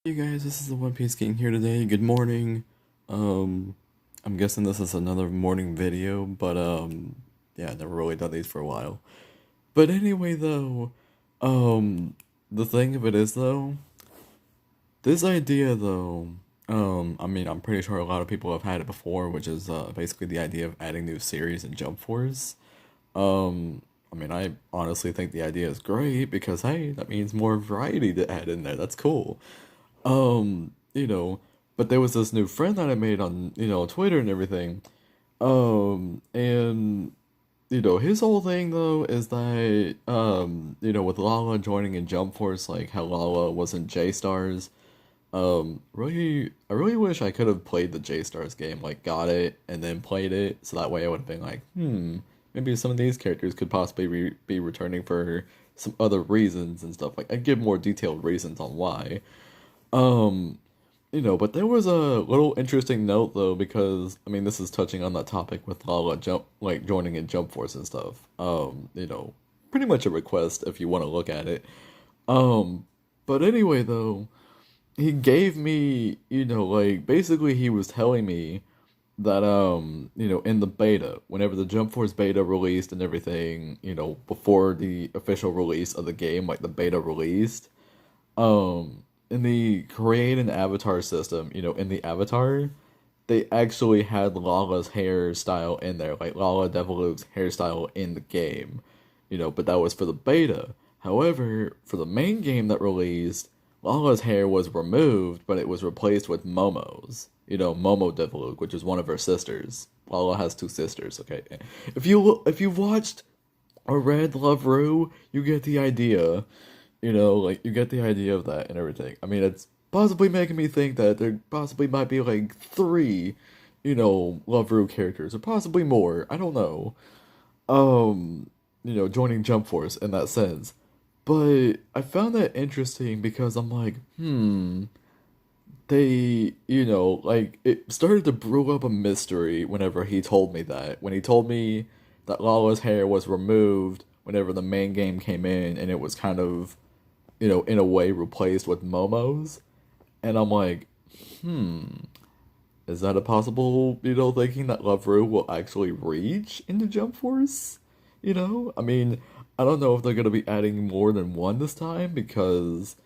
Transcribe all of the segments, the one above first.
Hey guys, this is the One Piece King here today. Good morning. Um, I'm guessing this is another morning video, but yeah, I never really done these for a while. But anyway, though, um, the thing of it is though, this idea though, I mean, I'm pretty sure a lot of people have had it before, which is basically the idea of adding new series in Jump Force. I mean, I honestly think the idea is great because hey, that means more variety to add in there. That's cool. You know, but there was this new friend that I made on, Twitter and everything. And his whole thing though is that with Lala joining in Jump Force, like how Lala wasn't J Stars. I really wish I could have played the J Stars game, like got it and then played it, so that way I would have been like, maybe some of these characters could possibly be returning for some other reasons and stuff. Like I'd give more detailed reasons on why. Um, but there was a little interesting note though, because I mean, this is touching on that topic with Lala jump, like joining in Jump Force and stuff. Pretty much a request if you want to look at it. Um, but anyway though, he gave me, like basically he was telling me that in the beta, whenever the Jump Force beta released and everything, before the official release of the game, like the beta released, in the create an avatar system, in the avatar, they actually had Lala's hairstyle in there, like Lala Deviluke's hairstyle in the game, but that was for the beta. However, for the main game that released, Lala's hair was removed, but it was replaced with Momo's. Momo Deviluke, which is one of her sisters. Lala has two sisters. Okay, if you watched or read Love Ru, you get the idea. Like you get the idea of that and everything. I mean, it's possibly making me think that there possibly might be like three, Love Ru characters, or possibly more. I don't know. Joining Jump Force in that sense. But I found that interesting because I'm like, they, like it started to brew up a mystery whenever he told me that. When he told me that Lala's hair was removed whenever the main game came in and it was kind of, in a way replaced with Momo's. And I'm like, is that a possible, thinking that Love Ru will actually reach into Jump Force? I mean, I don't know if they're gonna be adding more than one this time because,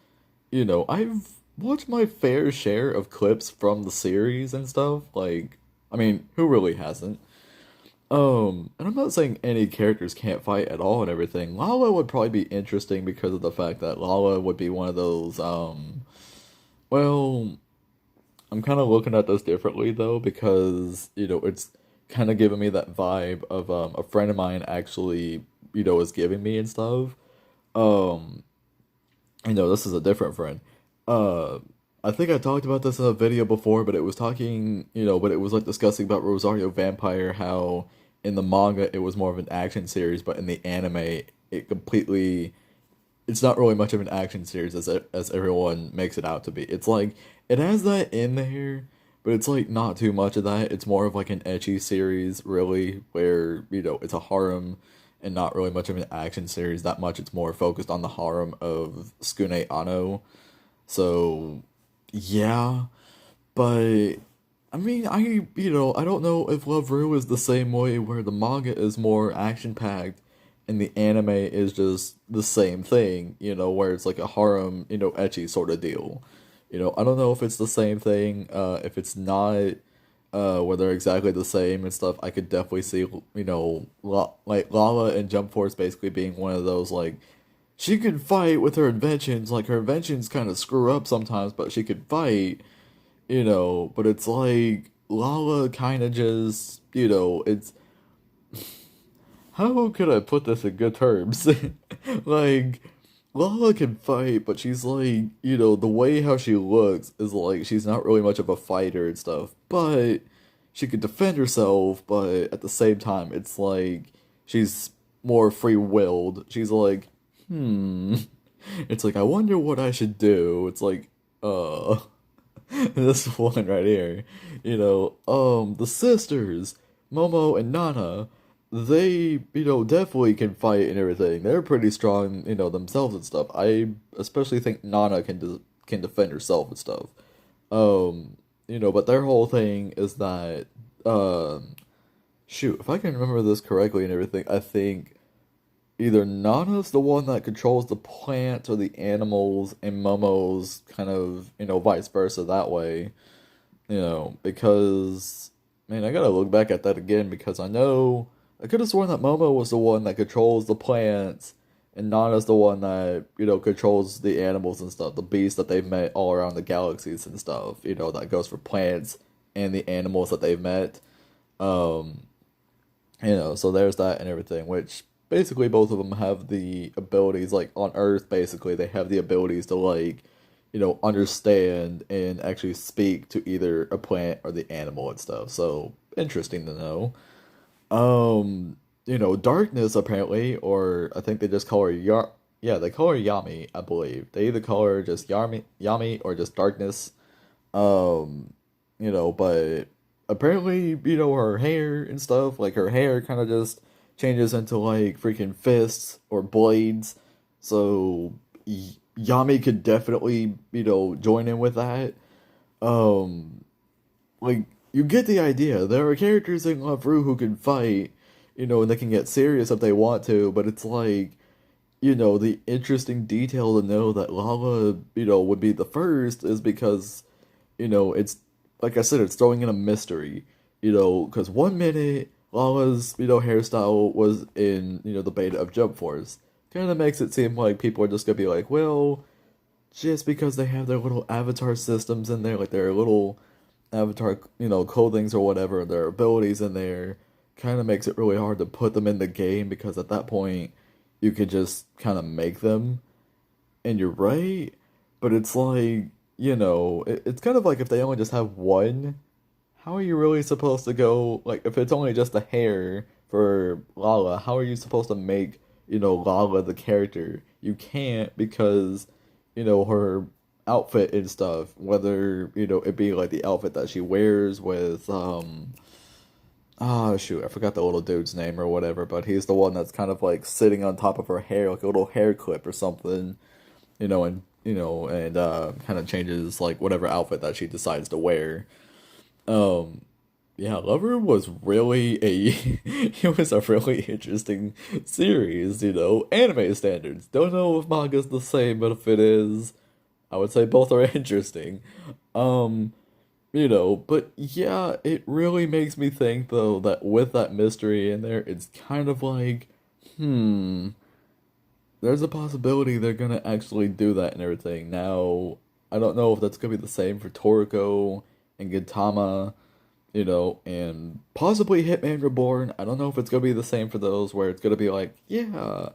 I've watched my fair share of clips from the series and stuff. Like, I mean, who really hasn't? And I'm not saying any characters can't fight at all and everything. Lala would probably be interesting because of the fact that Lala would be one of those, well, I'm kind of looking at this differently though because, it's kind of giving me that vibe of a friend of mine actually, is giving me and stuff. Um, this is a different friend. Uh, I think I talked about this in a video before, but it was talking, but it was like discussing about Rosario Vampire, how in the manga it was more of an action series, but in the anime it completely, it's not really much of an action series as everyone makes it out to be. It's like it has that in there, but it's like not too much of that. It's more of like an ecchi series, really, where it's a harem and not really much of an action series that much. It's more focused on the harem of Skune Ano. So yeah, but I mean, I don't know if Love Ru is the same way where the manga is more action packed and the anime is just the same thing, where it's like a harem, ecchi sort of deal. I don't know if it's the same thing. If it's not, where they're exactly the same and stuff, I could definitely see, like Lala and Jump Force basically being one of those, like, she could fight with her inventions, like, her inventions kind of screw up sometimes, but she could fight, but it's like, Lala kind of just, it's, how could I put this in good terms? Like, Lala can fight, but she's like, the way how she looks is like she's not really much of a fighter and stuff, but she could defend herself, but at the same time, it's like she's more free-willed. She's like, it's like, I wonder what I should do. It's like, this one right here, the sisters, Momo and Nana, they, definitely can fight and everything. They're pretty strong, themselves and stuff. I especially think Nana can can defend herself and stuff. But their whole thing is that, um, shoot, if I can remember this correctly and everything, I think either Nana's the one that controls the plants or the animals, and Momo's kind of, vice versa that way. Because, man, I gotta look back at that again because I could have sworn that Momo was the one that controls the plants, and Nana's the one that, controls the animals and stuff, the beasts that they've met all around the galaxies and stuff, that goes for plants and the animals that they've met. Um, so there's that and everything, which basically both of them have the abilities, like on Earth, basically, they have the abilities to, like, understand and actually speak to either a plant or the animal and stuff. So interesting to know. Darkness apparently, or I think they just call her yeah, they call her Yami, I believe. They either call her just Yami or just Darkness. Um, but apparently, her hair and stuff, like her hair kind of just changes into like freaking fists or blades. So Yami could definitely, join in with that. Um, like you get the idea. There are characters in Love Ru who can fight, and they can get serious if they want to, but it's like, the interesting detail to know that Lala, would be the first is because, it's like I said, it's throwing in a mystery, because one minute Lala's, hairstyle was in, the beta of Jump Force. Kind of makes it seem like people are just gonna be like, well, just because they have their little avatar systems in there, like their little avatar, clothings or whatever, their abilities in there, kind of makes it really hard to put them in the game because at that point, you could just kind of make them. And you're right, but it's like, it's kind of like if they only just have one, how are you really supposed to go, like, if it's only just the hair for Lala, how are you supposed to make, Lala the character? You can't because, her outfit and stuff, whether, it be like the outfit that she wears with, oh shoot, I forgot the little dude's name or whatever, but he's the one that's kind of like sitting on top of her hair, like a little hair clip or something, and kind of changes like whatever outfit that she decides to wear. Um, yeah, Lover was really a it was a really interesting series, anime standards. Don't know if manga's the same, but if it is, I would say both are interesting. Um, but yeah, it really makes me think though that with that mystery in there, it's kind of like, hmm, there's a possibility they're gonna actually do that and everything. Now, I don't know if that's gonna be the same for Toriko and Gintama, and possibly Hitman Reborn. I don't know if it's gonna be the same for those where it's gonna be like, yeah,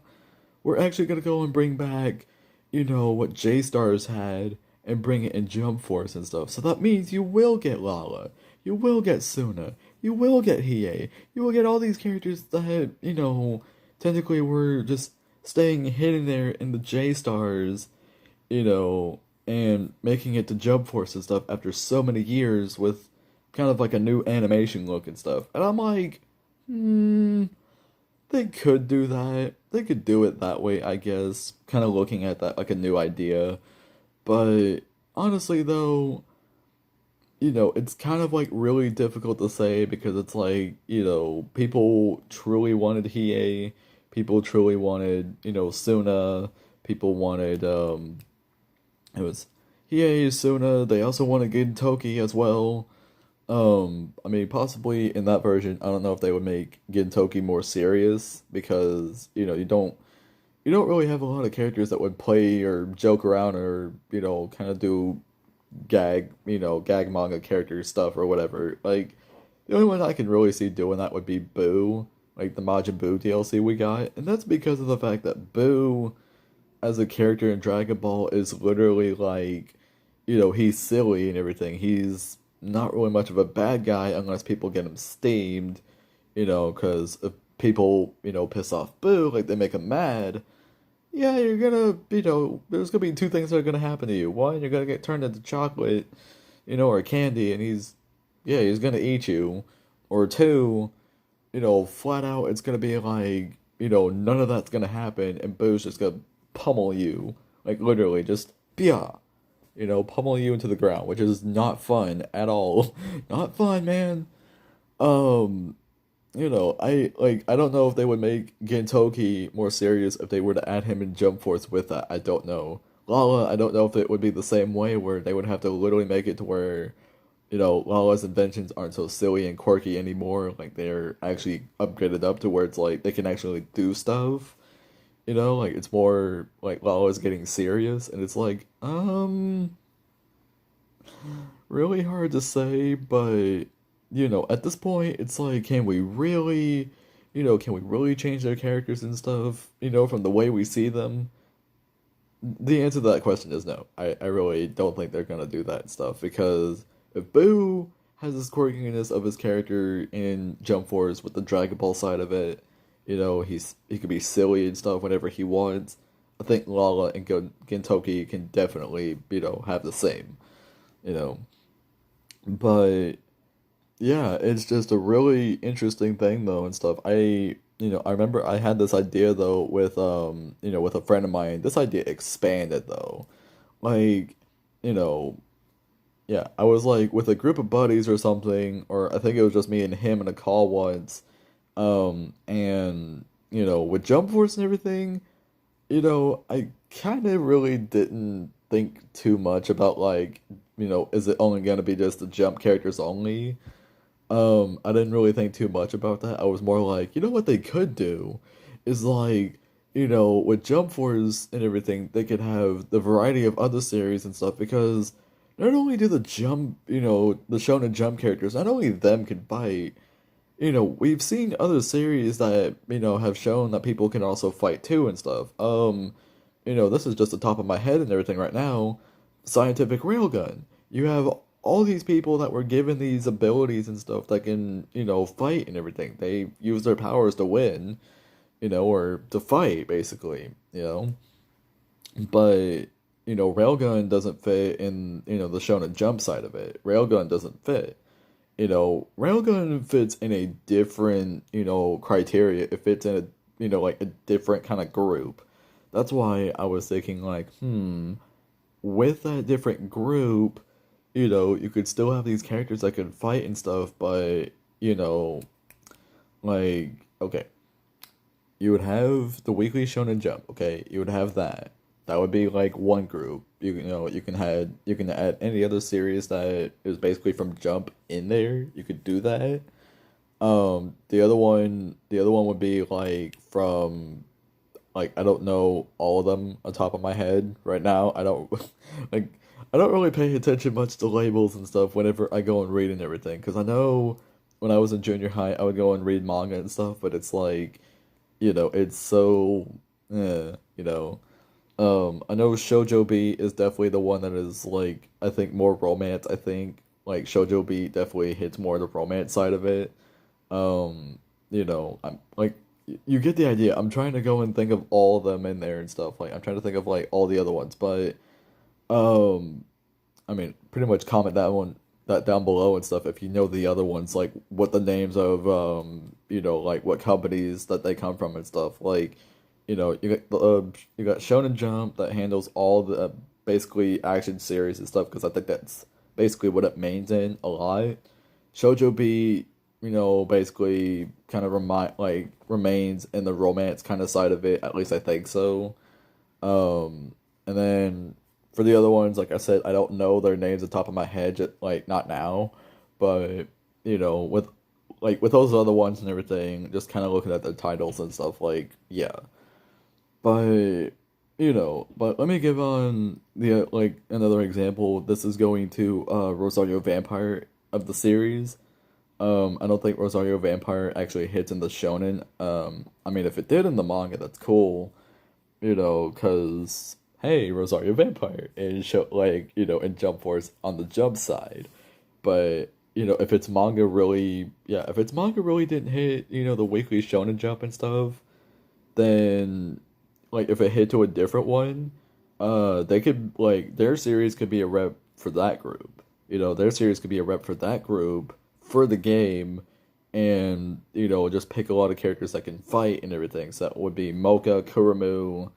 we're actually gonna go and bring back, what J Stars had and bring it in Jump Force and stuff. So that means you will get Lala, you will get Suna, you will get Hiei, you will get all these characters that, technically were just staying hidden there in the J Stars, and making it to Jump Force and stuff after so many years with kind of like a new animation look and stuff. And I'm like, hmm, they could do that. They could do it that way, I guess. Kind of looking at that like a new idea. But honestly, though, it's kind of like really difficult to say because it's like, people truly wanted Hiei, people truly wanted, Suna, people wanted, it was Hiei, Suna, they also wanted Gintoki as well. I mean, possibly in that version, I don't know if they would make Gintoki more serious because, you don't really have a lot of characters that would play or joke around or, kind of do gag manga character stuff or whatever. Like, the only one I can really see doing that would be Boo, like the Majin Buu DLC we got, and that's because of the fact that Boo, as a character in Dragon Ball, is literally like, he's silly and everything. He's not really much of a bad guy unless people get him steamed, because if people, piss off Boo, like they make him mad, yeah, you're gonna, there's gonna be two things that are gonna happen to you. One, you're gonna get turned into chocolate, or candy, and yeah, he's gonna eat you. Or two, flat out, it's gonna be like, none of that's gonna happen, and Boo's just gonna pummel you. Like, literally, just, yeah. pummeling you into the ground, which is not fun at all. Not fun, man. Um, I don't know if they would make Gintoki more serious if they were to add him in Jump Force with that. I don't know. Lala, I don't know if it would be the same way where they would have to literally make it to where, Lala's inventions aren't so silly and quirky anymore. Like they're actually upgraded up to where it's like they can actually do stuff. Like it's more like Lala's getting serious and it's like, really hard to say, but at this point, it's like, can we really change their characters and stuff, from the way we see them? The answer to that question is no. I really don't think they're gonna do that stuff because if Boo has this quirkiness of his character in Jump Force with the Dragon Ball side of it, he could be silly and stuff whenever he wants. I think Lala and Gintoki can definitely, have the same, you know. But yeah, it's just a really interesting thing though and stuff. I remember I had this idea though with with a friend of mine. This idea expanded though. Like, you know, yeah, I was like with a group of buddies or something, or I think it was just me and him in a call once. And with Jump Force and everything, I kind of really didn't think too much about like, is it only gonna be just the jump characters only? I didn't really think too much about that. I was more like, what they could do is like, with Jump Force and everything, they could have the variety of other series and stuff because not only do the Shonen Jump characters, not only them can fight, we've seen other series that, have shown that people can also fight too and stuff. This is just the top of my head and everything right now. Scientific Railgun. You have all these people that were given these abilities and stuff that can, fight and everything. They use their powers to win, or to fight, basically, But, Railgun doesn't fit in, the Shonen Jump side of it. Railgun doesn't fit. Railgun fits in a different, criteria. It fits in a, like a different kind of group. That's why I was thinking, like, with that different group, you could still have these characters that could fight and stuff, but, you know, like, okay, you would have the Weekly Shonen Jump, okay? You would have that. That would be like one group. You can add any other series that is basically from Jump in there. You could do that. The other one would be like from like I don't know all of them on top of my head right now. I don't like I don't really pay attention much to labels and stuff whenever I go and read and everything because I know when I was in junior high I would go and read manga and stuff, but it's like it's so you know. I know Shoujo B is definitely the one that is like I think more romance. I think like Shoujo B definitely hits more the romance side of it. I'm like you get the idea. I'm trying to go and think of all of them in there and stuff. Like I'm trying to think of like all the other ones, but um I mean, pretty much comment that down below and stuff if you know the other ones, like what the names of like what companies that they come from and stuff. Like, you got Shonen Jump that handles all the basically action series and stuff because I think that's basically what it mains in a lot. Shoujo B, basically kind of remains in the romance kind of side of it. At least I think so. And then for the other ones, like I said, I don't know their names at the top of my head, like not now, but with with those other ones and everything, just kind of looking at their titles and stuff, like yeah. But but let me give on the like another example. This is going to Rosario Vampire of the series. I don't think Rosario Vampire actually hits in the shonen. I mean, if it did in the manga, that's cool. Cause hey, Rosario Vampire and show in Jump Force on the Jump side. But if it's manga really, yeah, if it's manga really didn't hit the weekly Shonen Jump and stuff, then like if it hit to a different one, they could like their series could be a rep for that group. Their series could be a rep for that group for the game, and just pick a lot of characters that can fight and everything. So that would be Mocha, Kuremu,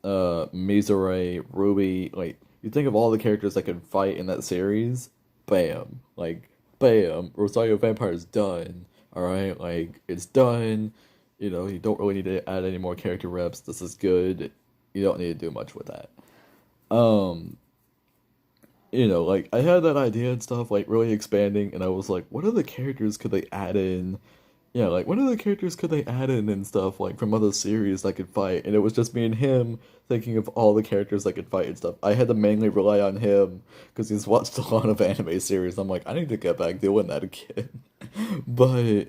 Mizure, Ruby. Like you think of all the characters that could fight in that series, bam, like bam, Rosario Vampire is done. All right, like it's done. You know, you don't really need to add any more character reps. This is good. You don't need to do much with that. Um, like I had that idea and stuff, like really expanding, and I was like, what other characters could they add in? Yeah, like what other characters could they add in and stuff, like from other series that could fight? And it was just me and him thinking of all the characters that could fight and stuff. I had to mainly rely on him because he's watched a lot of anime series. I'm like, I need to get back doing that again. But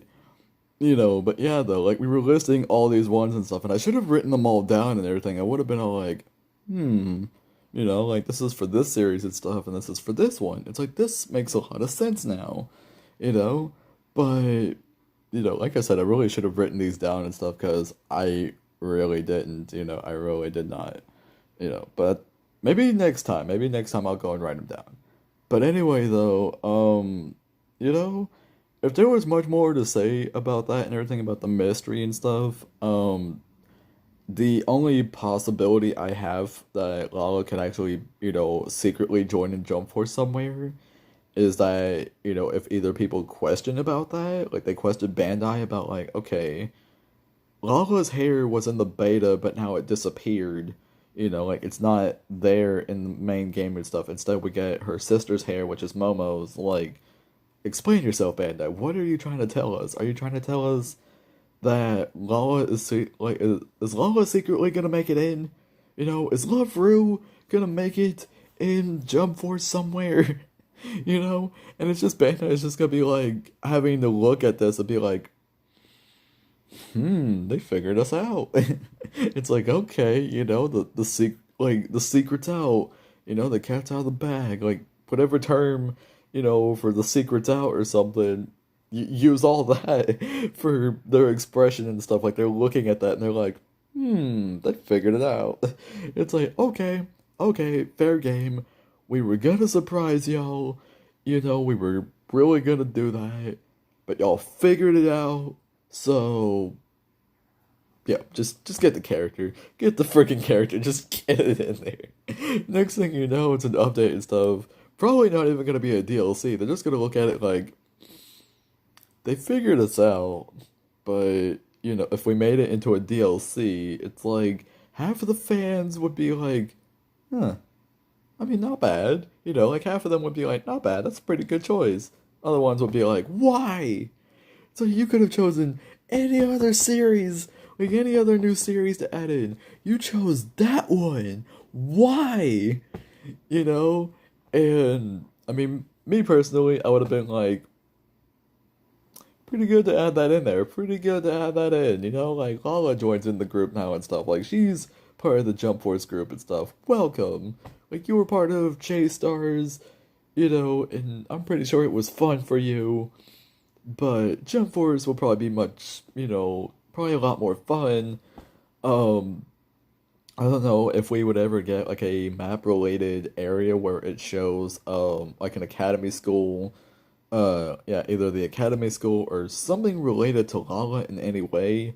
but yeah, though, like we were listing all these ones and stuff, and I should have written them all down and everything. I would have been all like, hmm, like this is for this series and stuff, and this is for this one. It's like this makes a lot of sense now, you know. But like I said, I really should have written these down and stuff because I really didn't. I really did not. But maybe next time I'll go and write them down. But anyway, though, you know if there was much more to say about that and everything about the mystery and stuff, the only possibility I have that Lala could actually, secretly join and Jump Force somewhere is that, if either people question about that, like they question Bandai about like, okay, Lala's hair was in the beta, but now it disappeared. Like it's not there in the main game and stuff. Instead, we get her sister's hair, which is Momo's. Like, explain yourself, Bandai. What are you trying to tell us? Are you trying to tell us that Lala is Lala secretly gonna make it in? Is Love Rue gonna make it in Jump Force somewhere? And it's just Bandai is just gonna be like having to look at this and be like, they figured us out. It's like, okay, the secret's out, the cat's out of the bag, like whatever term, for the secret's out or something, use all that for their expression and stuff. Like they're looking at that and they're like, they figured it out. It's like, okay, fair game. We were gonna surprise y'all, we were really gonna do that, but y'all figured it out. So yeah, just get the character. Get the freaking character. Just get it in there. Next thing you know, it's an update and stuff. Probably not even gonna be a DLC. They're just gonna look at it like they figured us out. But, if we made it into a DLC, it's like half of the fans would be like, huh, I mean, not bad. Like half of them would be like, not bad, that's a pretty good choice. Other ones would be like, why? So you could have chosen any other series, like any other new series to add in. You chose that one. Why? You know? And, I mean, me personally, I would have been like, pretty good to add that in there. Pretty good to add that in, Like, Lala joins in the group now and stuff. Like, she's part of the Jump Force group and stuff. Welcome. Like, you were part of Chase Stars, and I'm pretty sure it was fun for you. But Jump Force will probably be much, probably a lot more fun. Um, I don't know if we would ever get like a map related area where it shows like an academy school. Yeah, either the academy school or something related to Lala in any way.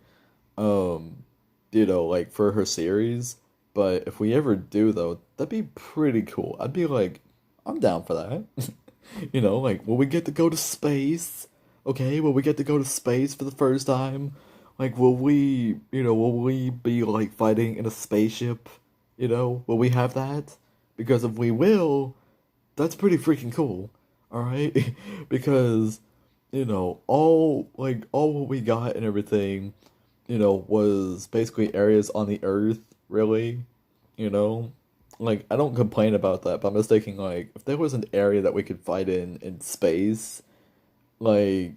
Um, like for her series. But if we ever do though, that'd be pretty cool. I'd be like, I'm down for that. Like, will we get to go to space? Okay, will we get to go to space for the first time? Like, will we be like fighting in a spaceship? Will we have that? Because if we will, that's pretty freaking cool. All right? Because, all what we got and everything, was basically areas on the Earth, really. You know? Like, I don't complain about that, but I'm just thinking, like, if there was an area that we could fight in space, like,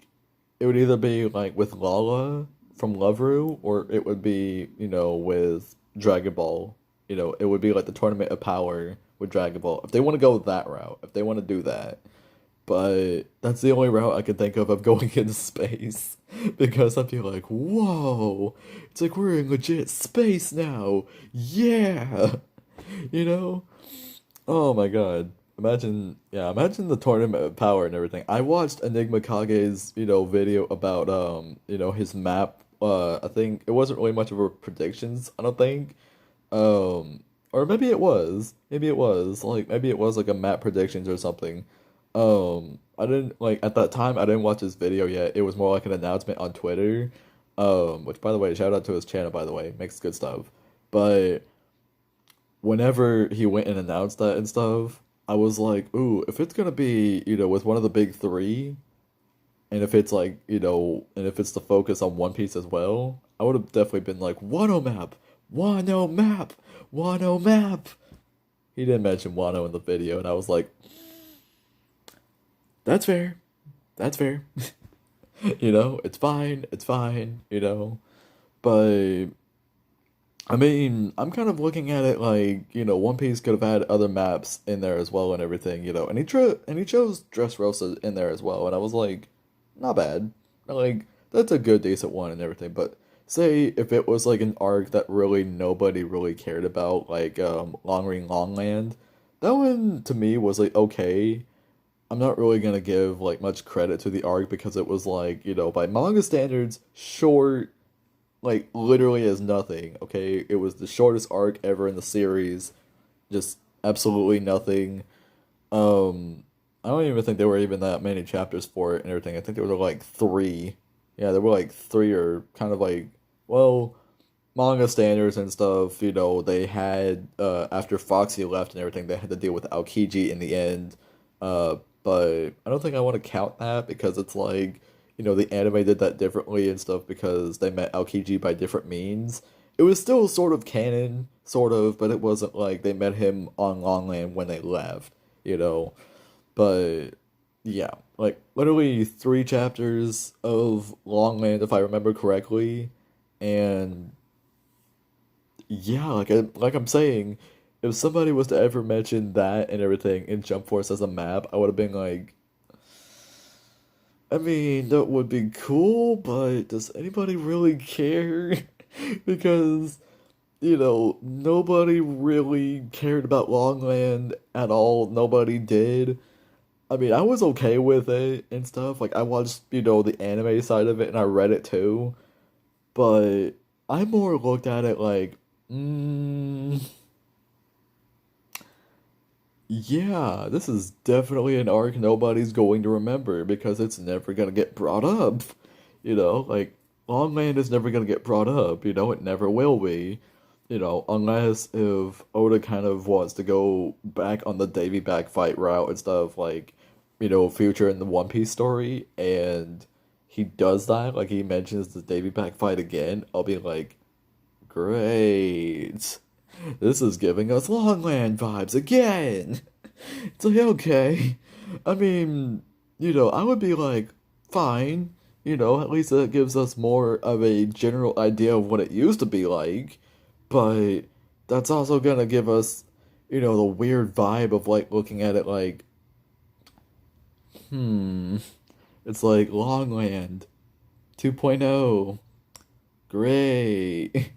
it would either be, like, with Lala from Loveru, or it would be, with Dragon Ball. It would be, like, the Tournament of Power with Dragon Ball. If they want to go that route, if they want to do that. But that's the only route I can think of going into space. Because I'd be like, whoa, it's like we're in legit space now. Yeah. You know? Oh my god. Imagine the Tournament of Power and everything. I watched Enigma Kage's, video about his map. I think it wasn't really much of a predictions, I don't think. Or Or maybe it was. Maybe it was. Like maybe it was like a map predictions or something. I didn't like at that time I didn't watch his video yet. It was more like an announcement on Twitter. Which by the way, shout out to his channel by the way. Makes good stuff. But whenever he went and announced that and stuff, I was like, ooh, if it's gonna be, with one of the big three, and if it's like, and if it's the focus on One Piece as well, I would have definitely been like, Wano map, Wano map, Wano map. He didn't mention Wano in the video, and I was like, that's fair. That's fair. It's fine, But I mean, I'm kind of looking at it like, One Piece could have had other maps in there as well and everything, and he chose Dressrosa in there as well, and I was like, not bad. Like, that's a good, decent one and everything, but say if it was like an arc that really nobody really cared about, like Long Ring Longland, that one to me was like okay. I'm not really gonna give like much credit to the arc because it was like, by manga standards, short, like literally as nothing, okay? It was the shortest arc ever in the series, just absolutely nothing. I don't even think there were even that many chapters for it and everything. I think there were like three. Yeah, there were like three or kind of like, well, manga standards and stuff, they had after Foxy left and everything, they had to deal with Aokiji in the end. But I don't think I want to count that because it's like, the anime did that differently and stuff because they met Aokiji by different means. It was still sort of canon, sort of, but it wasn't like they met him on Longland when they left, you know. But yeah, like literally three chapters of Longland, if I remember correctly, and yeah, like I'm saying, if somebody was to ever mention that and everything in Jump Force as a map, I would have been like, I mean, that would be cool, but does anybody really care? Because, nobody really cared about Longland at all. Nobody did. I mean, I was okay with it and stuff. Like, I watched, the anime side of it and I read it too. But I more looked at it like, yeah, this is definitely an arc nobody's going to remember because it's never gonna get brought up. Like Longland is never gonna get brought up, it never will be. Unless if Oda kind of wants to go back on the Davy back fight route and stuff like, future in the One Piece story and he does that, like he mentions the Davy back fight again, I'll be like, great. This is giving us Longland vibes again. It's like, okay. I mean, I would be like, fine. At least that gives us more of a general idea of what it used to be like. But that's also gonna give us, the weird vibe of like looking at it like, it's like Longland 2.0. Great.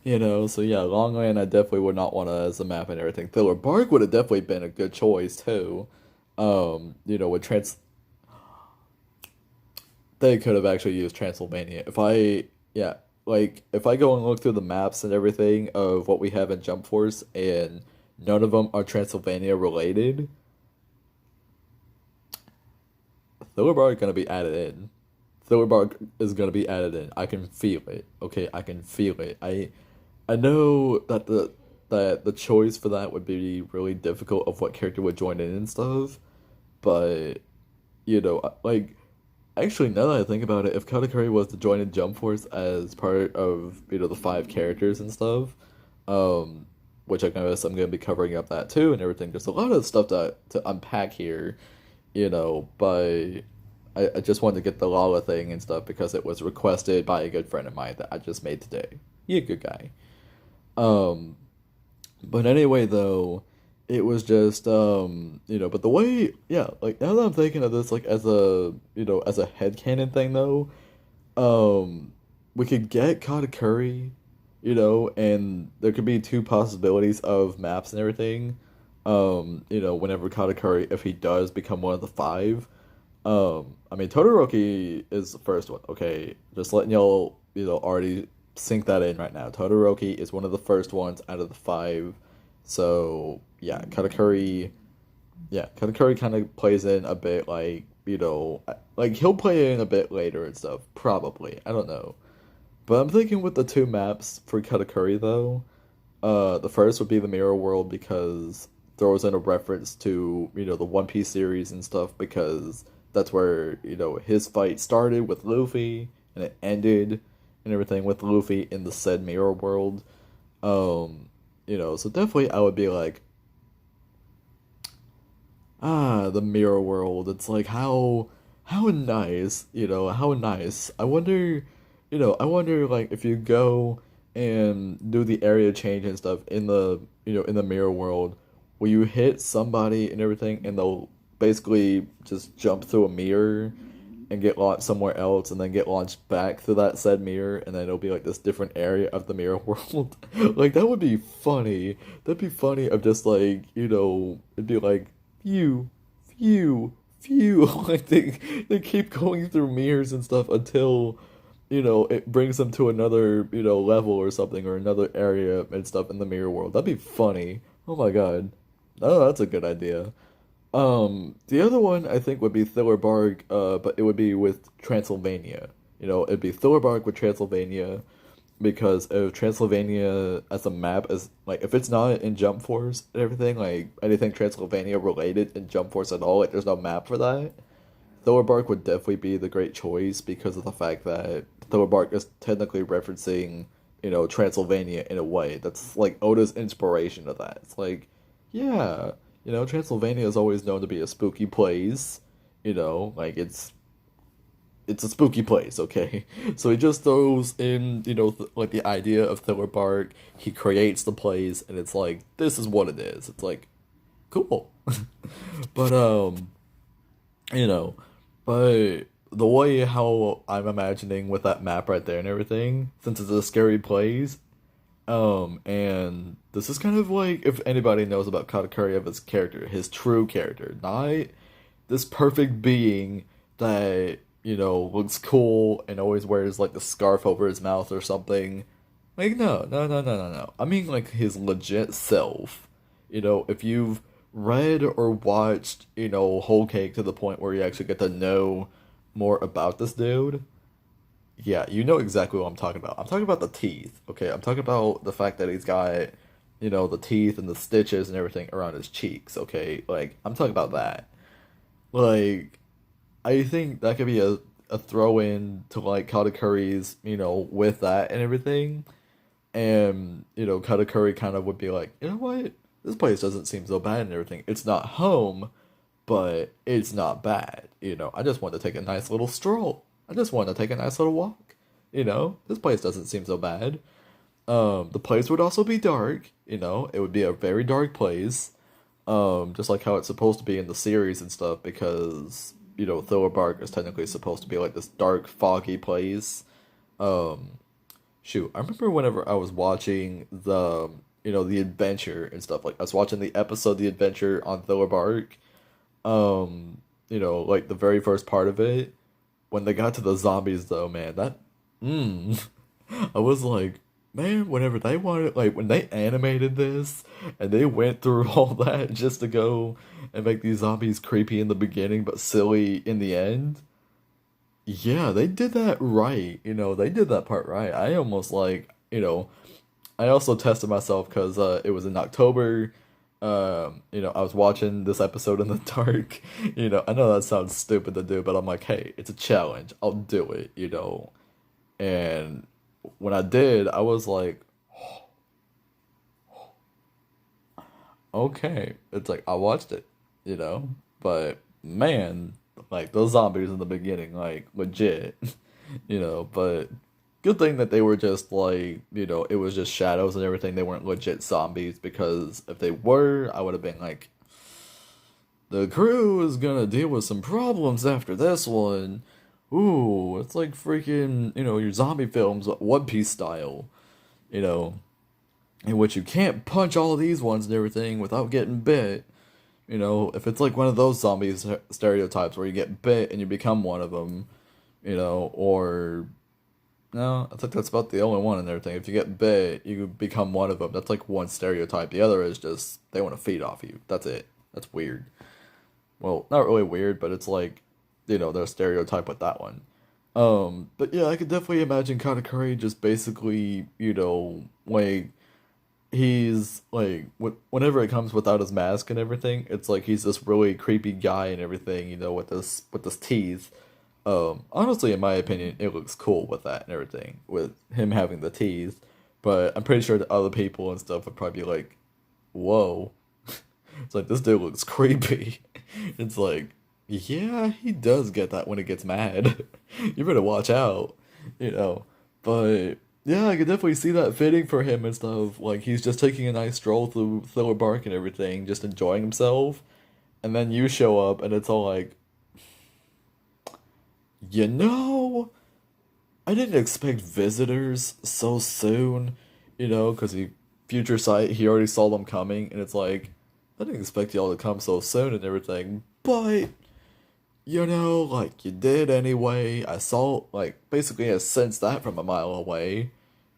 So yeah, Longland I definitely would not want to as a map and everything. Thriller Bark would have definitely been a good choice too. With they could have actually used Transylvania. If I go and look through the maps and everything of what we have in Jump Force and none of them are Transylvania related, Thriller Bark gonna be added in. Thriller Bark is gonna be added in. I can feel it. Okay, I can feel it. I know that the choice for that would be really difficult of what character would join in and stuff, but like actually now that I think about it, if Katakuri was to join in Jump Force as part of the five characters and stuff, which I guess I'm gonna be covering up that too and everything. There's a lot of stuff to unpack here, but I just wanted to get the Lala thing and stuff because it was requested by a good friend of mine that I just made today. He a good guy. Um, but anyway, though, it was just but the way, yeah, like now that I'm thinking of this, like as a as a headcanon thing, though, we could get Katakuri, and there could be two possibilities of maps and everything. Whenever Katakuri, if he does become one of the five. I mean, Todoroki is the first one, okay? Just letting y'all, already sink that in right now. Todoroki is one of the first ones out of the five. So yeah, Katakuri. Yeah, Katakuri kind of plays in a bit like like he'll play in a bit later and stuff. Probably, I don't know. But I'm thinking with the two maps for Katakuri though. The first would be the Mirror World because throws in a reference to the One Piece series and stuff because that's where his fight started with Luffy and it ended and everything with Luffy in the said Mirror World. So definitely I would be like, the Mirror World. It's like how nice, how nice. I wonder like if you go and do the area change and stuff in the in the Mirror World, will you hit somebody and everything and they'll basically just jump through a mirror and get launched somewhere else and then get launched back through that said mirror and then it'll be like this different area of the Mirror World. Like that would be funny. That'd be funny of just like, it'd be like phew, phew, phew. Like they keep going through mirrors and stuff until it brings them to another, level or something or another area and stuff in the Mirror World. That'd be funny. Oh my god. Oh, that's a good idea. The other one I think would be Thriller Bark, but it would be with Transylvania. It'd be Thriller Bark with Transylvania because if Transylvania as a map is like if it's not in Jump Force and everything, like anything Transylvania related in Jump Force at all, like there's no map for that. Thriller Bark would definitely be the great choice because of the fact that Thriller Bark is technically referencing, Transylvania in a way. That's like Oda's inspiration of that. It's like, yeah, Transylvania is always known to be a spooky place. Like it's a spooky place, okay? So he just throws in, like the idea of Thriller Bark. He creates the place, and it's like this is what it is. It's like cool, but you know, but the way how I'm imagining with that map right there and everything, since it's a scary place, and this is kind of like if anybody knows about Katakuri of his character, his true character, not this perfect being that, looks cool and always wears like the scarf over his mouth or something. Like no, no, no, no, no, no. I mean like his legit self. If you've read or watched, Whole Cake to the point where you actually get to know more about this dude, yeah, you know exactly what I'm talking about. I'm talking about the teeth, okay? I'm talking about the fact that he's got, the teeth and the stitches and everything around his cheeks, okay? Like, I'm talking about that. Like, I think that could be a throw in to, like, Katakuri's, with that and everything. And, Katakuri kind of would be like, you know what? This place doesn't seem so bad and everything. It's not home, but it's not bad. I just want to take a nice little stroll. I just want to take a nice little walk. This place doesn't seem so bad. The place would also be dark. It would be a very dark place. Just like how it's supposed to be in the series and stuff, because Thriller Bark is technically supposed to be like this dark, foggy place. Um, Shoot, I remember whenever I was watching the adventure and stuff. Like I was watching the episode, The Adventure on Thriller Bark. Like the very first part of it, when they got to the zombies though, man, that mm, I was like, man, whenever they wanted like when they animated this and they went through all that just to go and make these zombies creepy in the beginning but silly in the end. Yeah, they did that right. They did that part right. I almost like, I also tested myself because it was in October. I was watching this episode in the dark. I know that sounds stupid to do, but I'm like, hey, it's a challenge. I'll do it. And when I did, I was like, okay. It's like, I watched it. But man, like those zombies in the beginning, like legit, but good thing that they were just like, it was just shadows and everything. They weren't legit zombies because if they were, I would have been like, the crew is gonna deal with some problems after this one. Ooh, it's like freaking, your zombie films, One Piece style, you know, in which you can't punch all of these ones and everything without getting bit. If it's like one of those zombies stereotypes where you get bit and you become one of them, or No, I think that's about the only one and everything. If you get bit, you become one of them. That's like one stereotype. The other is just they want to feed off you. That's it. That's weird. Well, not really weird, but it's like, their stereotype with that one. But yeah, I could definitely imagine Katakuri just basically, like he's like whenever it comes without his mask and everything, it's like he's this really creepy guy and everything, with this teeth. Honestly, in my opinion, it looks cool with that and everything, with him having the teeth. But I'm pretty sure the other people and stuff would probably be like, "Whoa!" It's like this dude looks creepy. It's like, yeah, he does get that when he gets mad. You better watch out, you know. But yeah, I could definitely see that fitting for him and stuff. Like he's just taking a nice stroll through Thriller Bark and everything, just enjoying himself. And then you show up and it's all like, you know, I didn't expect visitors so soon, because future sight, he already saw them coming, and it's like, I didn't expect y'all to come so soon and everything, but, like, you did anyway. I saw, like, basically I sensed that from a mile away.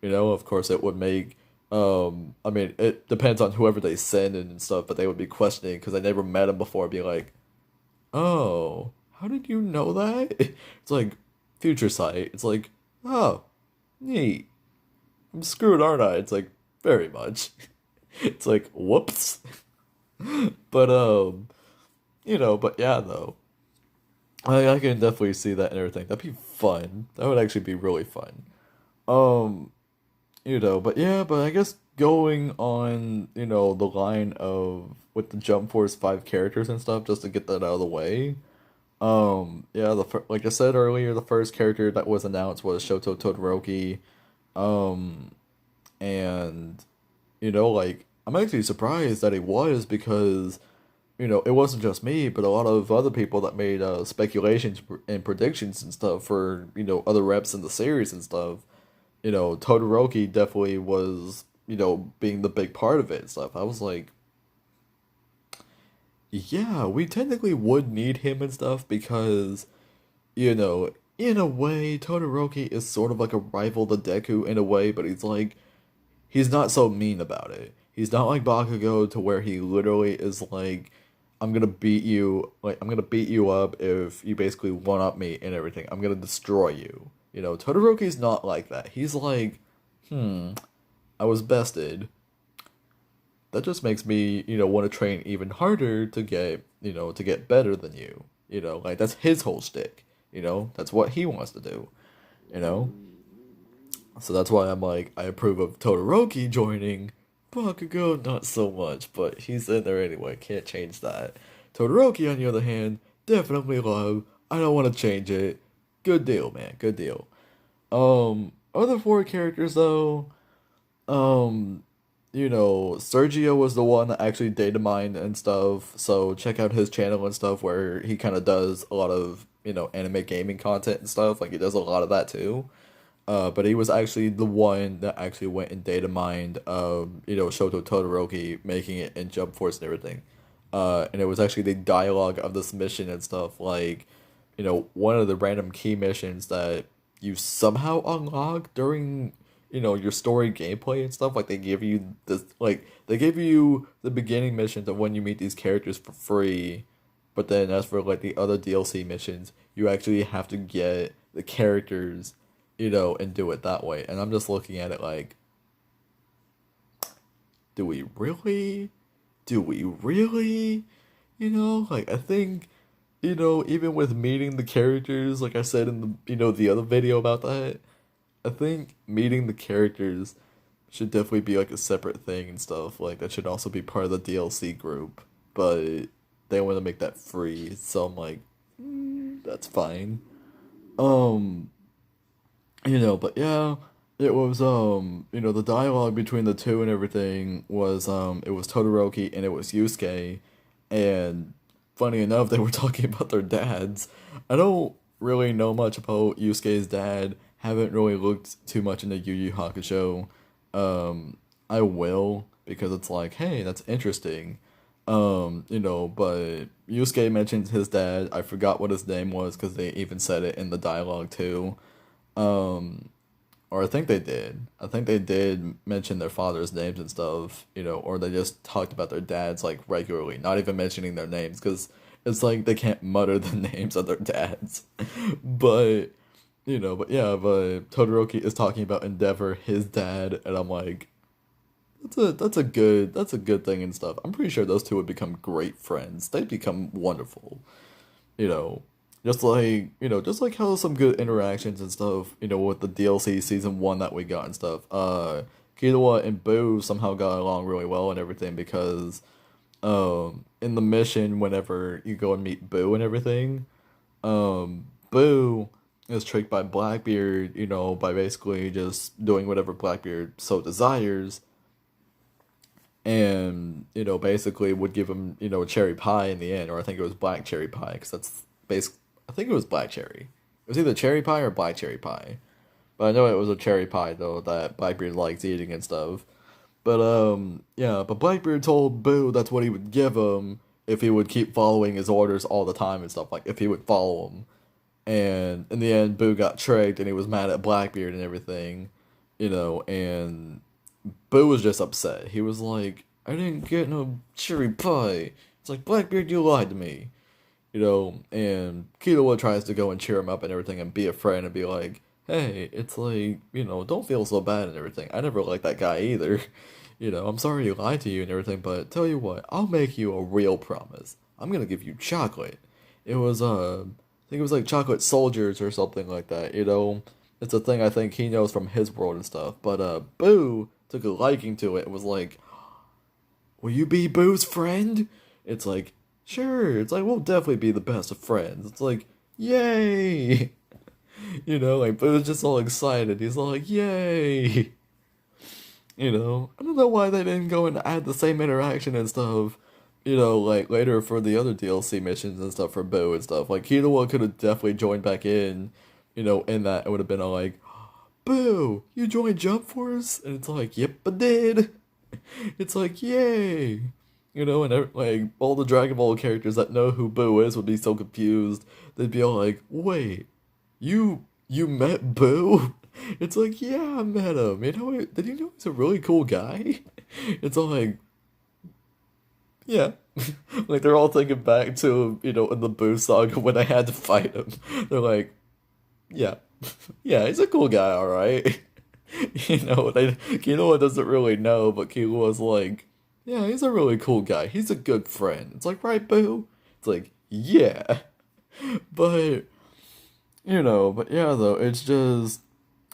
Of course it would make, I mean, it depends on whoever they send and stuff, but they would be questioning, because I never met him before, be like, oh, how did you know that? It's like, future sight, it's like, oh, neat. I'm screwed, aren't I? It's like, very much. It's like, whoops. But but yeah, though. I can definitely see that and everything. That'd be fun. That would actually be really fun. Um, but yeah, but I guess going on, the line of with the Jump Force 5 characters and stuff, just to get that out of the way. Yeah, like I said earlier, the first character that was announced was Shoto Todoroki. Um, and like I'm actually surprised that he was because it wasn't just me, but a lot of other people that made speculations and predictions and stuff for other reps in the series and stuff. Todoroki definitely was being the big part of it and stuff. I was like, yeah, we technically would need him and stuff because in a way, Todoroki is sort of like a rival to Deku in a way, but he's not so mean about it. He's not like Bakugo to where he literally is like, I'm gonna beat you up if you basically one up me and everything. I'm gonna destroy you. Todoroki's not like that. He's like, I was bested. That just makes me, want to train even harder to get better than you. Like that's his whole shtick. That's what he wants to do. You know? So that's why I'm like, I approve of Todoroki joining. Bakugo, not so much, but he's in there anyway. Can't change that. Todoroki, on the other hand, definitely love. I don't want to change it. Good deal, man. Good deal. Other four characters though, um, Sergio was the one that actually data mined and stuff. So check out his channel and stuff where he kind of does a lot of anime gaming content and stuff. Like he does a lot of that too. But he was actually the one that actually went and data mined, Shoto Todoroki, making it in Jump Force and everything. And it was actually the dialogue of this mission and stuff, like, one of the random key missions that you somehow unlock during, your story gameplay and stuff. Like, they give you the beginning missions of when you meet these characters for free, but then as for, like, the other DLC missions, you actually have to get the characters and do it that way. And I'm just looking at it like, do we really? Do we really? Like I think, even with meeting the characters, like I said in the other video about that, I think meeting the characters should definitely be like a separate thing and stuff. Like that should also be part of the DLC group. But they want to make that free, so I'm like, that's fine. Um, but yeah, it was the dialogue between the two and everything was it was Todoroki and it was Yusuke, and funny enough they were talking about their dads. I don't really know much about Yusuke's dad. Haven't really looked too much into Yu Yu Hakusho. I will because it's like, hey, that's interesting. But Yusuke mentions his dad. I forgot what his name was because they even said it in the dialogue too. Um, or I think they did. I think they did mention their father's names and stuff, or they just talked about their dads like regularly, not even mentioning their names because it's like they can't mutter the names of their dads. But but yeah, but Todoroki is talking about Endeavor, his dad, and I'm like, that's a good thing and stuff. I'm pretty sure those two would become great friends. They'd become wonderful, you know. Just like how some good interactions and stuff, with the DLC season 1 that we got and stuff. Killua and Boo somehow got along really well and everything because in the mission whenever you go and meet Boo and everything, Boo is tricked by Blackbeard, by basically just doing whatever Blackbeard so desires, and basically would give him cherry pie in the end, or I think it was black cherry pie because that's basic. I think it was black cherry. It was either cherry pie or black cherry pie, but I know it was a cherry pie though that Blackbeard likes eating and stuff. But yeah, but Blackbeard told Boo that's what he would give him if he would keep following his orders all the time and stuff, like if he would follow him. And in the end, Boo got tricked and he was mad at Blackbeard and everything, and Boo was just upset. He was like, I didn't get no cherry pie. It's like, Blackbeard, you lied to me. And Killua tries to go and cheer him up and everything and be a friend and be like, hey, it's like, don't feel so bad and everything. I never liked that guy either. I'm sorry he lied to you and everything, but tell you what, I'll make you a real promise. I'm gonna give you chocolate. It was, I think it was like chocolate soldiers or something like that. It's a thing I think he knows from his world and stuff. But, Boo took a liking to it and was like, will you be Boo's friend? It's like, sure. It's like, we'll definitely be the best of friends. It's like, yay! Like, Boo's just all excited. He's all like, yay! I don't know why they didn't go and add the same interaction and stuff, like later for the other DLC missions and stuff for Boo and stuff. Like, Killua could have definitely joined back in that. It would have been all like, Boo, you joined Jump Force? And it's like, yep, I did. It's like, yay. And like all the Dragon Ball characters that know who Boo is would be so confused. They'd be all like, wait, you met Boo? It's like, yeah, I met him. Did you know he's a really cool guy? It's all like, yeah. Like they're all thinking back to, in the Boo saga when I had to fight him. They're like, yeah. Yeah, he's a cool guy, alright. Killua doesn't really know, but Killua's like, yeah, he's a really cool guy. He's a good friend. It's like, right, Boo? It's like, yeah. But, but yeah, though, it's just,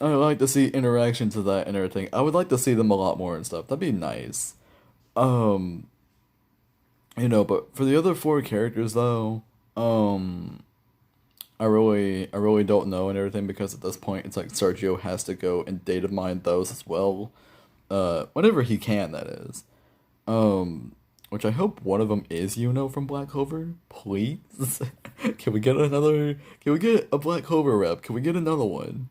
I like to see interactions of that and everything. I would like to see them a lot more and stuff. That'd be nice. Um, but for the other four characters, though, I really don't know and everything because at this point it's like Sergio has to go and data mine those as well. Whenever he can, that is. Which I hope one of them is from Black Clover. Please, can we get another? Can we get a Black Clover rep? Can we get another one?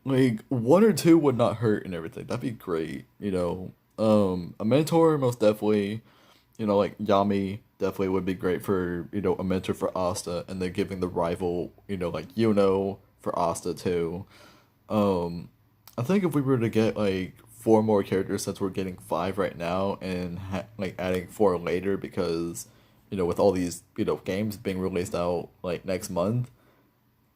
Like one or two would not hurt and everything. That'd be great. A mentor most definitely. Like Yami definitely would be great for, a mentor for Asta, and then giving the rival, like for Asta too. Um, I think if we were to get like four more characters, since we're getting five right now, and like adding four later because, with all these, games being released out like next month,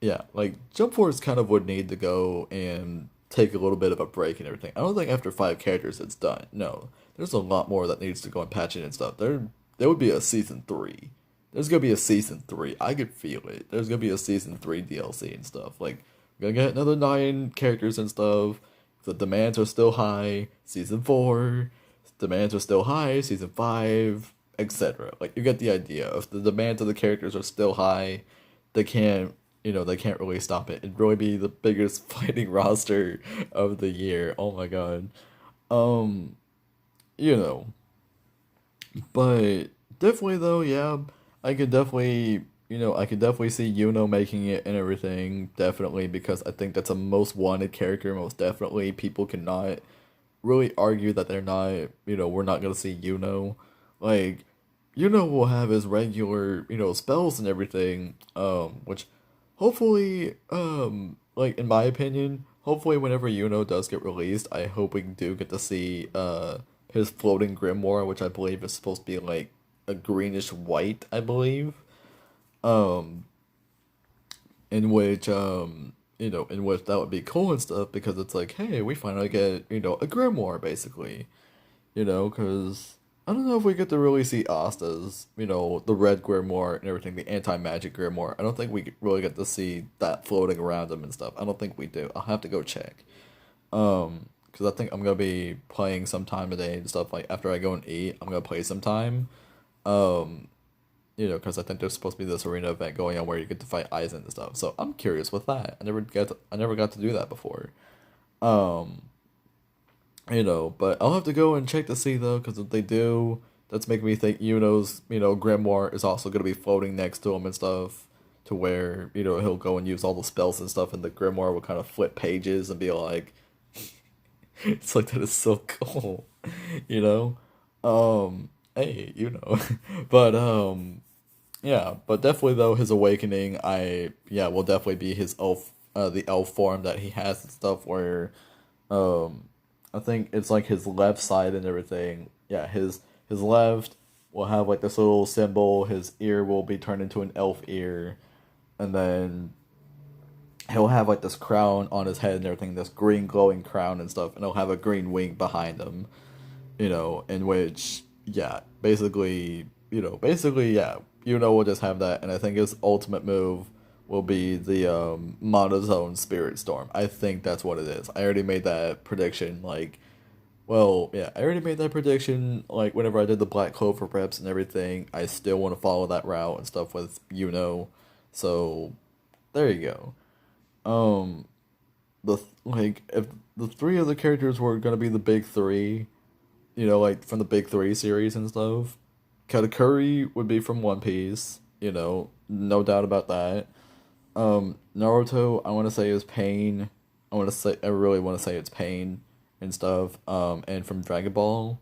yeah, like Jump Force kind of would need to go and take a little bit of a break and everything. I don't think after five characters it's done. No, there's a lot more that needs to go and patch in and stuff. There would be a season three. There's gonna be a season three. I could feel it. There's gonna be a season three DLC and stuff. Like we're gonna get another 9 characters and stuff. The demands are still high. Season 4, demands are still high. Season 5, etc. Like you get the idea. If the demands of the characters are still high, they can't they can't really stop it. It'd really be the biggest fighting roster of the year. Oh my god. Um, you know, but definitely though, yeah, I could definitely see making it and everything, definitely, because I think that's a most wanted character, most definitely. People cannot really argue that they're not, we're not gonna see Like, will have his regular, spells and everything, which hopefully, like in my opinion, hopefully whenever Yuno does get released, I hope we do get to see his floating grimoire, which I believe is supposed to be like a greenish white, I believe. Um, in which in which that would be cool and stuff because it's like, hey, we finally get a grimoire basically, because I don't know if we get to really see Asta's, the red grimoire and everything, the anti-magic grimoire. I don't think we really get to see that floating around him and stuff. I don't think we do. I'll have to go check. Because I think I'm gonna be playing sometime today and stuff. Like after I go and eat, I'm gonna play sometime. Um, because I think there's supposed to be this arena event going on where you get to fight Aizen and stuff. So I'm curious with that. I never got to do that before. Um, but I'll have to go and check to see though, because if they do, that's making me think Yuno's, grimoire is also gonna be floating next to him and stuff, to where he'll go and use all the spells and stuff, and the grimoire will kind of flip pages and be like, it's like that is so cool, you know. Hey, but yeah, but definitely though his awakening, will definitely be his the elf form that he has and stuff. Where um, I think it's like his left side and everything. Yeah, his left will have like this little symbol. His ear will be turned into an elf ear, and then he'll have like this crown on his head and everything. This green glowing crown and stuff, and he'll have a green wing behind him. In which, yeah, basically, yeah, we'll just have that, and I think his ultimate move will be the monozone spirit storm. I think that's what it is. I already made that prediction, like, well, yeah, I already made that prediction, like, whenever I did the Black Clover reps and everything. I still want to follow that route and stuff with, so, there you go. Um, if the three other characters were gonna be the big three, like from the big three series and stuff. Katakuri would be from One Piece, no doubt about that. Naruto, I want to say is Pain. I really want to say it's Pain and stuff. And from Dragon Ball,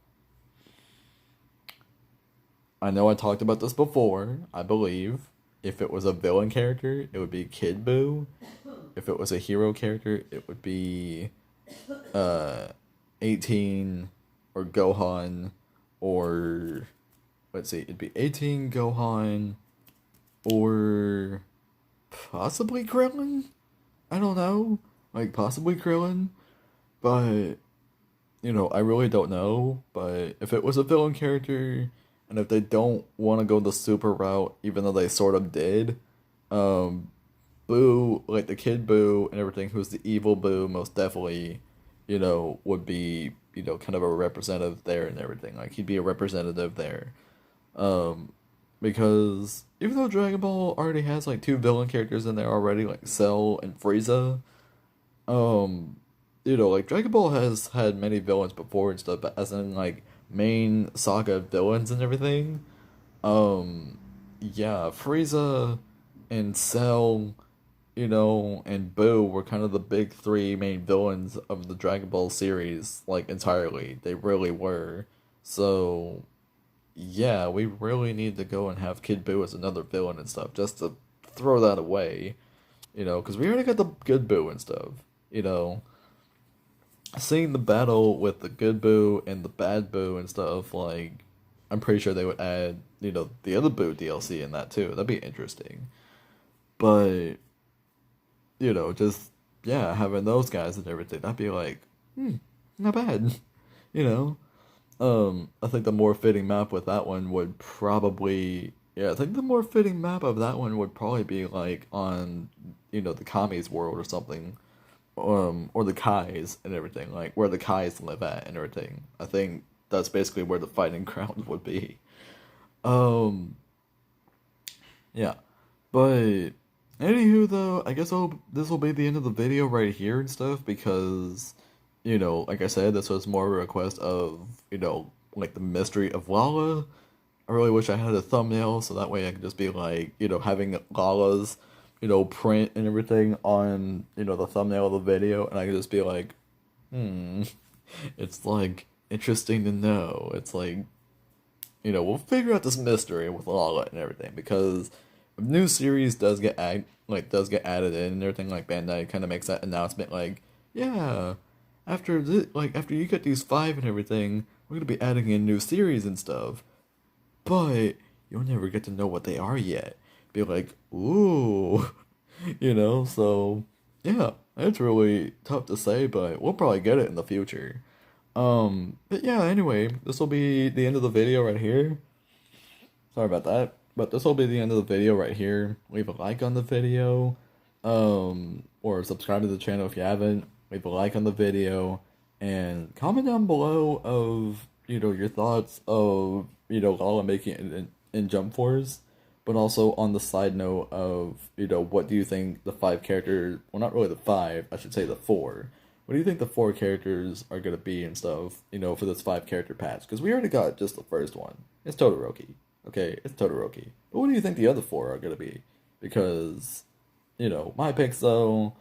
I know I talked about this before. I believe if it was a villain character, it would be Kid Buu. If it was a hero character, it would be, uh, 18 or Gohan, or let's see, it'd be 18 Gohan, or possibly Krillin. I don't know, like possibly Krillin, but I really don't know. But if it was a villain character, and if they don't want to go the super route, even though they sort of did, um, Boo, like the Kid Boo and everything, who's the evil Boo, most definitely, would be, kind of a representative there and everything. Like, he'd be a representative there. Um, because even though Dragon Ball already has, like, two villain characters in there already, like Cell and Frieza, um, like, Dragon Ball has had many villains before and stuff, but as in, like, main saga villains and everything, yeah, Frieza and Cell, and Boo were kind of the big three main villains of the Dragon Ball series, like, entirely. They really were. So, yeah, we really need to go and have Kid Boo as another villain and stuff, just to throw that away, because we already got the good Boo and stuff, you know. Seeing the battle with the good Boo and the bad Boo and stuff, like, I'm pretty sure they would add, the other Boo DLC in that too. That'd be interesting. But just yeah, having those guys and everything, that'd be like, not bad. You know, I think the more fitting map with that one would probably, yeah, I think the more fitting map of that one would probably be like on, the Kami's world or something, or the Kais and everything, like where the Kais live at and everything. I think that's basically where the fighting ground would be. Um, yeah, but anywho, though, I guess this will be the end of the video right here and stuff because, like I said, this was more a request of, like the mystery of Lala. I really wish I had a thumbnail so that way I could just be like, having Lala's, print and everything on, the thumbnail of the video, and I could just be like, hmm, it's like interesting to know. It's like, we'll figure out this mystery with Lala and everything because if new series does get added in and everything, like Bandai kind of makes that announcement like, yeah, after you get these five and everything, we're gonna be adding in new series and stuff. But you'll never get to know what they are yet. Be like, ooh, So yeah, it's really tough to say, but we'll probably get it in the future. But yeah, anyway, this will be the end of the video right here. Sorry about that. But this will be the end of the video right here. Leave a like on the video. Or subscribe to the channel if you haven't. Leave a like on the video. And comment down below of, your thoughts of, Lala making it in Jump Force. But also on the side note of, what do you think the five characters, well, not really the five, I should say the four. What do you think the four characters are going to be and stuff, for this five character patch? Because we already got just the first one. It's Todoroki. Okay, it's Todoroki. But what do you think the other four are going to be? Because, my picks though,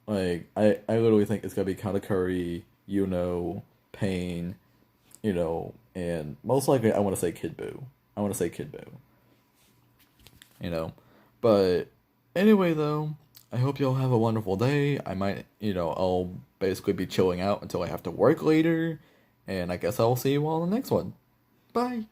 I literally think it's going to be Katakuri, Pain, and most likely I want to say Kid Buu. I want to say Kid Buu. you know. But anyway, though, I hope y'all have a wonderful day. I might, I'll basically be chilling out until I have to work later. And I guess I'll see you all in the next one. Bye.